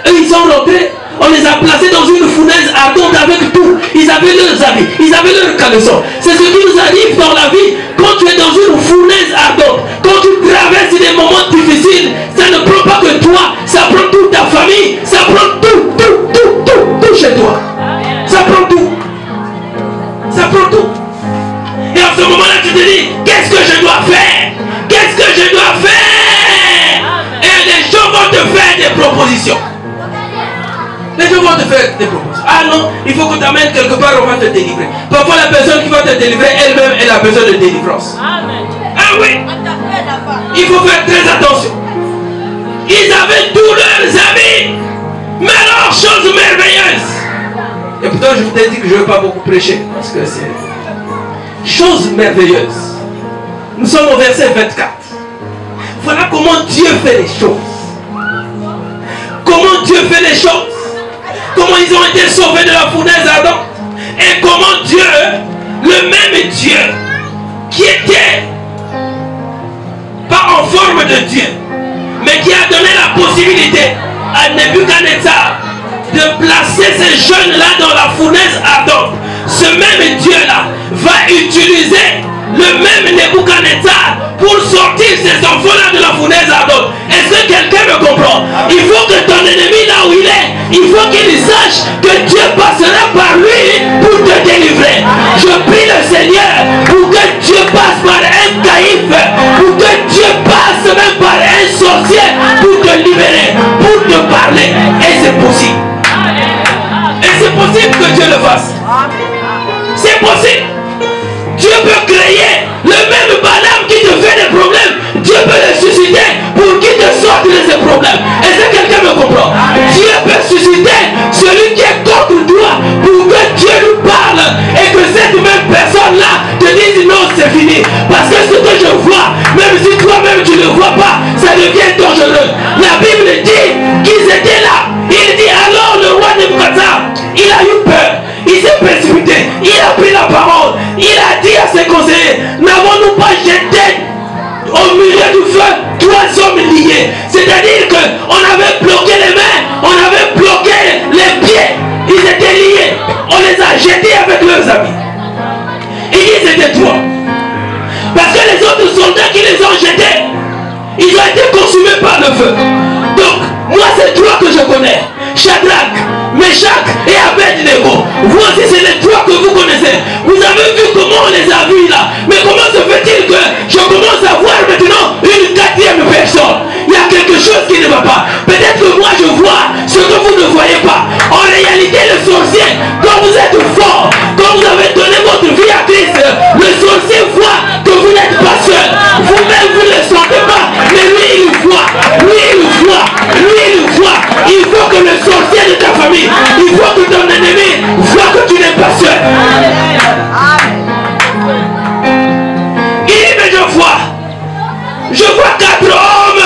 Speaker 1: Eux ils sont rentrés, on les a placés dans une fournaise ardente avec tout. Ils avaient leurs habits, ils avaient leurs caleçons. C'est ce qui nous arrive dans la vie. Quand tu es dans une fournaise ardente, quand tu traverses des moments difficiles, ça ne prend pas que toi, ça ça prend toute ta famille, ça prend tout chez toi. Ça prend tout. Ça prend tout. Et en ce moment-là, tu te dis, qu'est-ce que je dois faire? Qu'est-ce que je dois faire? Et les gens vont te faire des propositions. Les gens vont te faire des propositions. Ah non, il faut que tu amènes quelque part, on va te délivrer. Parfois, la personne qui va te délivrer elle-même, elle a besoin de délivrance. Ah oui. Il faut faire très attention. Ils avaient tous leurs amis. Mais alors, chose merveilleuse. Et pourtant, je vous ai dit que je ne veux pas beaucoup prêcher. Parce que c'est... Chose merveilleuse. Nous sommes au verset 24. Voilà comment Dieu fait les choses. Comment Dieu fait les choses. Comment ils ont été sauvés de la fournaise ardente. Et comment Dieu, le même Dieu, qui était pas en forme de Dieu, mais qui a donné la possibilité à Nebuchadnezzar de placer ces jeunes-là dans la fournaise ardente. Ce même Dieu-là va utiliser le même Nebuchadnezzar pour sortir ces enfants-là de la fournaise ardente. Est-ce que quelqu'un me comprend? Il faut que ton ennemi, là où il est, il faut qu'il sache que Dieu passera par lui pour te délivrer. Je prie le Seigneur pour que Dieu passe par un caïf, pour que Dieu passe même par un sorcier pour te libérer, pour te parler. Et c'est possible. Et c'est possible que Dieu le fasse. C'est possible. Dieu peut créer le même Balaam qui te fait des problèmes. Dieu peut le susciter pour qu'il te sorte de ces problèmes. Est-ce que quelqu'un me comprend? Dieu peut susciter celui qui est contre toi pour que Dieu nous parle et que cette même personne-là te dise non, c'est fini. Parce que ce que je vois, même si toi-même tu ne le vois pas, ça devient dangereux. La Bible dit qu'ils étaient là. Il dit alors le roi Nebuchadnezzar, il a eu peur. Il s'est précipité, il a pris la parole, il a dit à ses conseillers, n'avons-nous pas jeté au milieu du feu 3 hommes liés? C'est-à-dire qu'on avait bloqué les mains, on avait bloqué les pieds, ils étaient liés, on les a jetés avec leurs amis. Il dit c'était 3. Parce que les autres soldats qui les ont jetés, ils ont été consumés par le feu. Donc, moi c'est 3 que je connais. Shadrach, Meshach et Abednego. Vous aussi c'est les 3 que vous connaissez. Vous avez vu comment on les a vus là. Mais comment se fait-il que je commence à voir maintenant une 4e personne? Il y a quelque chose qui ne va pas. Peut-être que moi je vois ce que vous ne voyez pas. En réalité le sorcier, quand vous êtes fort, quand vous avez donné votre vie à Christ, le sorcier voit que vous n'êtes pas seul. Vous-même vous ne le sentez pas. Mais lui il voit. Lui il voit. Lui il voit. Il faut que le sorcier de ta famille, il faut que ton ennemi voit que tu n'es pas seul. Il dit mais je vois 4 hommes.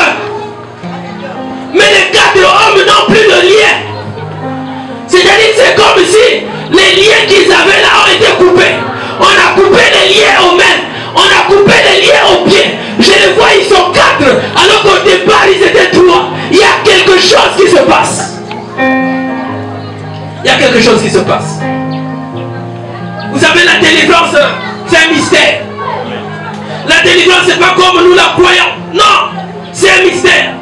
Speaker 1: Mais les 4 hommes n'ont plus de lien. C'est-à-dire c'est comme si les liens qu'ils avaient là ont été coupés. On a coupé les liens aux mains. On a coupé les liens aux pieds. Je les vois, ils sont 4. Alors qu'au départ, ils étaient 3. Il y a quelque chose qui se passe. Il y a quelque chose qui se passe. Vous savez, la délivrance, c'est un mystère. La délivrance, c'est pas comme nous la croyons. Non, c'est un mystère.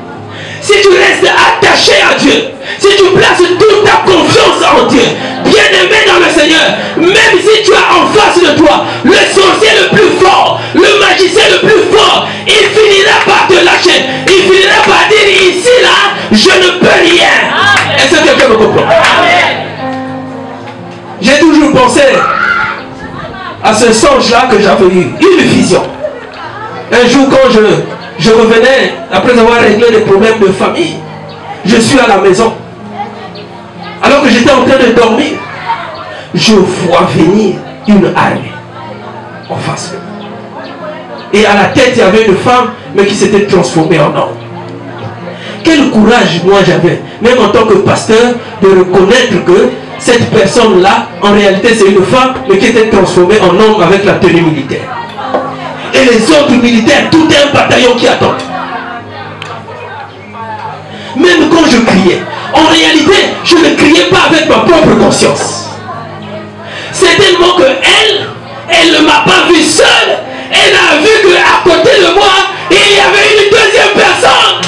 Speaker 1: Si tu restes attaché à Dieu, si tu places toute ta confiance en Dieu, bien aimé dans le Seigneur, même si tu as en face de toi le sorcier le plus fort, le magicien le plus fort, il finira par te lâcher. Il finira par dire ici, là, je ne peux rien. Est-ce que quelqu'un me comprend? J'ai toujours pensé à ce songe-là que j'avais eu, une vision. Un jour quand je revenais, après avoir réglé les problèmes de famille, je suis à la maison. Alors que j'étais en train de dormir, je vois venir une armée en face de moi. Et à la tête, il y avait une femme, mais qui s'était transformée en homme. Quel courage moi j'avais, même en tant que pasteur, de reconnaître que cette personne-là, en réalité c'est une femme, mais qui était transformée en homme avec la tenue militaire. Et les autres militaires, tout est un bataillon qui attend. Même quand je criais, en réalité, je ne criais pas avec ma propre conscience. C'est tellement que elle ne m'a pas vu seule. Elle a vu qu'à côté de moi, il y avait une deuxième personne.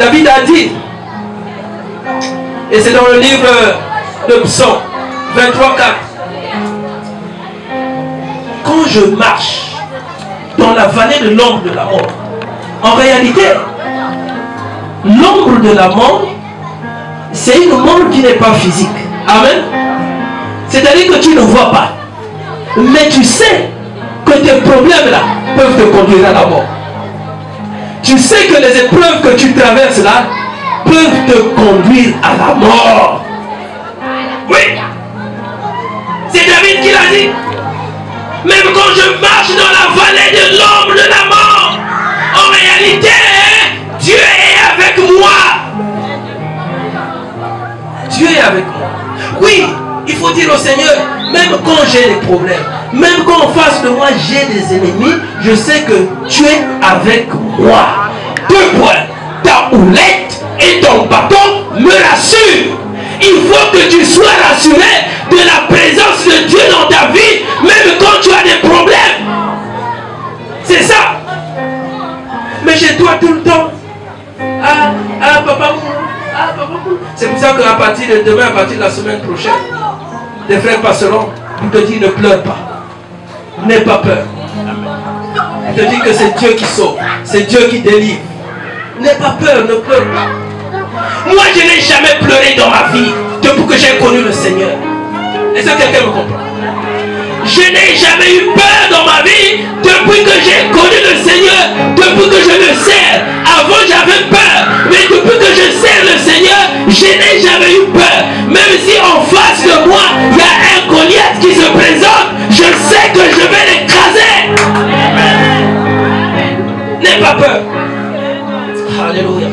Speaker 1: David a dit, et c'est dans le livre de Psaume 23, 4. Quand je marche dans la vallée de l'ombre de la mort, en réalité, l'ombre de la mort, c'est une mort qui n'est pas physique. Amen. C'est-à-dire que tu ne vois pas. Mais tu sais que tes problèmes là peuvent te conduire à la mort. Tu sais que les épreuves que tu traverses là peuvent te conduire à la mort. Oui. C'est David qui l'a dit. Même quand je marche dans la vallée de l'ombre de la mort, en réalité, Dieu est avec moi. Dieu est avec moi. Oui, il faut dire au Seigneur, même quand j'ai des problèmes, même quand en face de moi j'ai des ennemis, je sais que tu es avec moi. 2 points. Ta houlette et ton bâton me rassurent. Il faut que tu sois rassuré de la présence de Dieu dans ta vie, même quand tu as des problèmes. C'est ça. Mais chez toi tout le temps. Papa. C'est pour ça qu'à partir de demain, à partir de la semaine prochaine, les frères passeront pour te dire ne pleure pas. N'aie pas peur. Il te dit que c'est Dieu qui sauve. C'est Dieu qui délivre. N'aie pas peur, ne pleure pas. Moi, je n'ai jamais pleuré dans ma vie depuis que j'ai connu le Seigneur. Est-ce que quelqu'un me comprend? Je n'ai jamais eu peur dans ma vie depuis que j'ai connu le Seigneur, depuis que je le sers. Avant j'avais peur, mais depuis que je sers le Seigneur, je n'ai jamais eu peur. Même si en face de moi, il y a un Goliath qui se présente, je sais que je vais l'écraser. N'aie pas peur. Alléluia.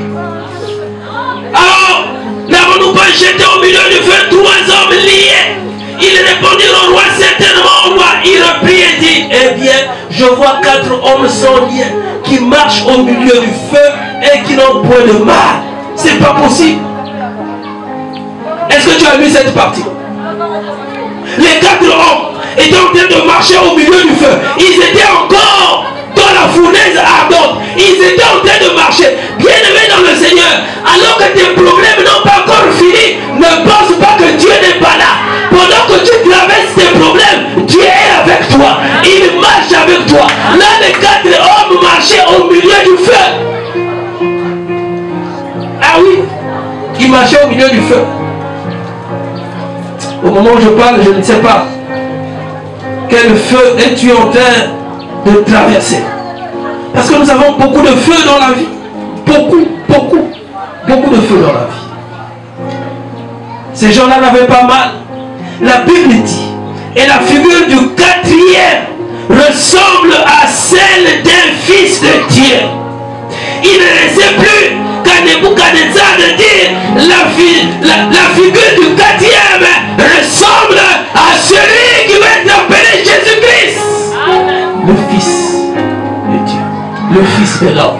Speaker 1: Alors, n'avons-nous pas jeté au milieu du feu 3 hommes liés? Il répondit au roi, certainement au roi. Il reprit et dit, eh bien, je vois 4 hommes sans lien qui marchent au milieu du feu et qui n'ont point de mal. C'est pas possible. Est-ce que tu as lu cette partie? Les 4 hommes étaient en train de marcher au milieu du feu. Ils étaient encore dans la fournaise ardente. Ils étaient en train de marcher. Bien-aimés dans le Seigneur, alors que tes problèmes n'ont pas encore fini, ne pense pas que Dieu n'est pas là. Pendant que tu traverses tes problèmes, Dieu est avec toi. Il marche avec toi. Là, les 4 hommes marchaient au milieu du feu. Ah oui, ils marchaient au milieu du feu. Au moment où je parle, je ne sais pas quel feu es-tu en train de traverser. Parce que nous avons beaucoup de feu dans la vie. Beaucoup de feu dans la vie. Ces gens-là n'avaient pas mal. La Bible dit, et la figure du 4e ressemble à celle d'un fils de Dieu. Il ne laissait plus qu'à Nebuchadnezzar de dire, la figure du 4e ressemble à celui qui va être appelé Jésus-Christ. Le Fils de Dieu, le Fils de l'homme.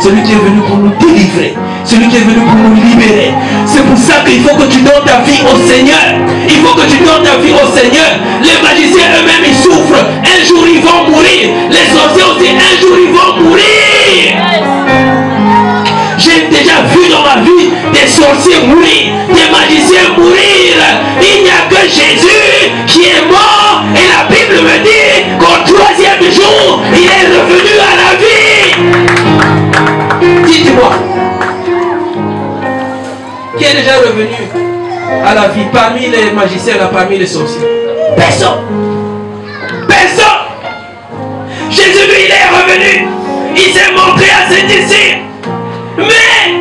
Speaker 1: Celui qui est venu pour nous délivrer, celui qui est venu pour nous libérer. C'est pour ça qu'il faut que tu donnes ta vie au Seigneur. Il faut que tu donnes ta vie au Seigneur. Les magiciens eux-mêmes, ils souffrent. Un jour, ils vont mourir. Les sorciers aussi, un jour, ils vont mourir. J'ai déjà vu dans ma vie des sorciers mourir, des magiciens mourir. Il n'y a que Jésus qui est mort. Et la Bible me dit qu'au 3e jour, il est revenu à la vie. Dites-moi, qui est déjà revenu à la vie parmi les magiciens, là, parmi les sorciers? Personne. Personne. Jésus, lui, il est revenu. Il s'est montré à ses disciples. Mais,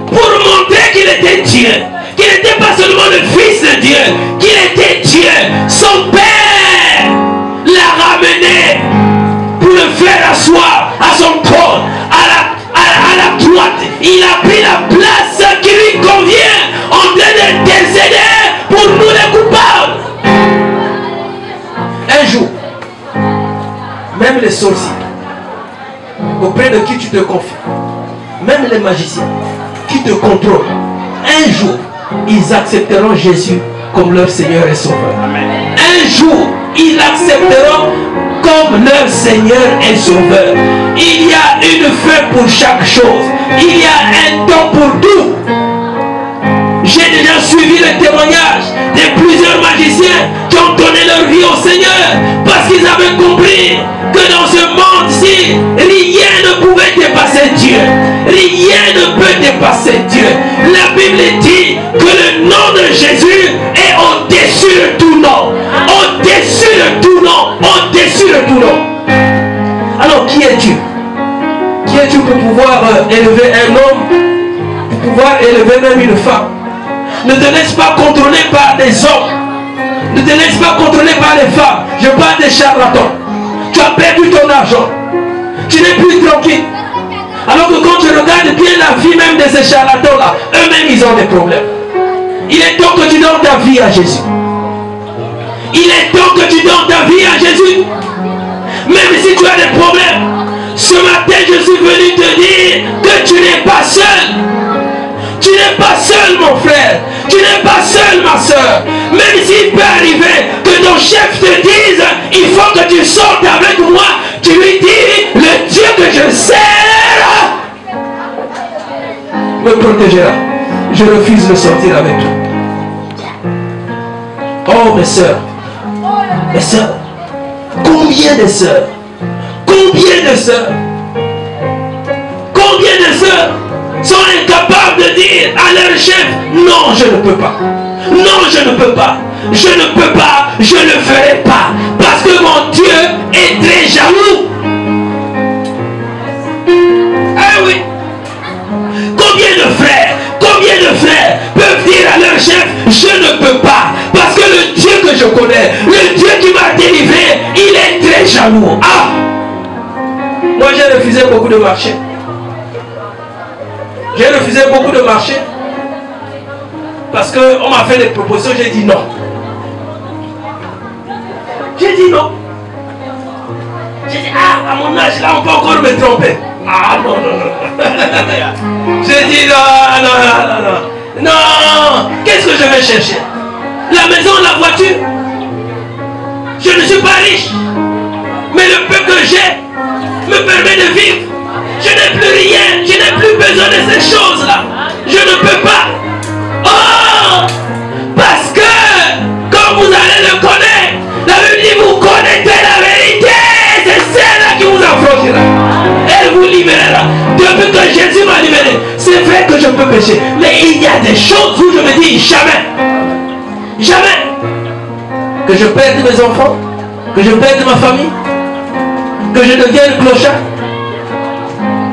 Speaker 1: pour montrer qu'il était Dieu, qu'il n'était pas seulement le Fils de Dieu, qu'il était Dieu, son Père l'a ramené pour le faire asseoir à son trône, à la droite. Il a pris la place qui lui convient en train d'intercéder pour nous les coupables. Un jour, même les sorciers auprès de qui tu te confies, même les magiciens qui te contrôlent, un jour, ils accepteront Jésus comme leur Seigneur et Sauveur. Un jour, ils l'accepteront comme leur Seigneur et Sauveur. Il y a une fin pour chaque chose. Il y a un temps pour tout. J'ai déjà suivi le témoignage de plusieurs magiciens qui ont donné leur vie au Seigneur parce qu'ils avaient compris que dans ce monde-ci, rien ne pouvait dépasser Dieu. Rien ne peut dépasser Dieu. La Bible dit que le nom de Jésus est au-dessus de tout nom. Au-dessus de tout nom. Au-dessus de tout nom. Alors, qui est Dieu? Qui est Dieu pour pouvoir élever un homme, pour pouvoir élever même une femme? Ne te laisse pas contrôler par des hommes. Ne te laisse pas contrôler par les femmes. Je parle des charlatans. Tu as perdu ton argent. Tu n'es plus tranquille. Alors que quand tu regardes bien la vie même de ces charlatans-là, eux-mêmes ils ont des problèmes. Il est temps que tu donnes ta vie à Jésus. Il est temps que tu donnes ta vie à Jésus. Même si tu as des problèmes, ce matin je suis venu te dire que tu n'es pas seul. Tu n'es pas seul mon frère. Tu n'es pas seul ma soeur. Même s'il peut arriver que ton chef te dise il faut que tu sortes avec moi, tu lui dis le Dieu que je sers me protégera. Je refuse de sortir avec toi. Oh mes soeurs, combien de sœurs, combien de sœurs sont incapables de dire à leur chef non, je ne peux pas, non, je ne peux pas, je ne peux pas, je ne ferai pas, parce que mon Dieu est très jaloux. Ah oui. Combien de frères peuvent dire à leur chef je ne peux pas, parce que le Dieu que je connais, le Dieu qui m'a délivré, il est très jaloux. Ah, moi j'ai refusé beaucoup de marchés. J'ai refusé beaucoup de marchés parce qu'on m'a fait des propositions, j'ai dit non. J'ai dit non. J'ai dit, ah, à mon âge là, on peut encore me tromper. Ah non, non, non. J'ai dit non. Non, qu'est-ce que je vais chercher? La maison, la voiture. Je ne suis pas riche. Mais le peu que j'ai me permet de vivre. Je n'ai plus rien, je n'ai plus besoin de ces choses-là. Je ne peux pas. Oh, parce que quand vous allez le connaître, la Bible dit vous connaîtrez la vérité. C'est celle-là qui vous affranchira. Elle vous libérera. Depuis que Jésus m'a libéré, c'est vrai que je peux pécher. Mais il y a des choses où je me dis jamais. Jamais. Que je perde mes enfants, que je perde ma famille, que je devienne clochard,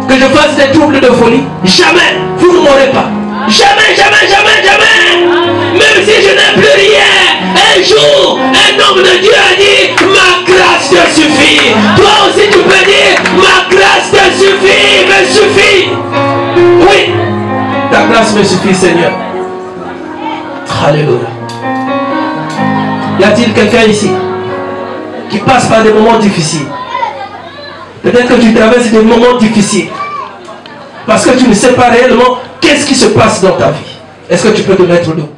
Speaker 1: que je fasse des troubles de folie. Jamais, vous ne m'aurez pas. Jamais, jamais, jamais, jamais. Même si je n'ai plus rien, un jour, un homme de Dieu a dit, ma grâce te suffit. Toi aussi tu peux dire, ma grâce te suffit, me suffit. Oui, ta grâce me suffit, Seigneur. Alléluia. Y a-t-il quelqu'un ici qui passe par des moments difficiles? Peut-être que tu traverses des moments difficiles parce que tu ne sais pas réellement qu'est-ce qui se passe dans ta vie. Est-ce que tu peux te mettre debout?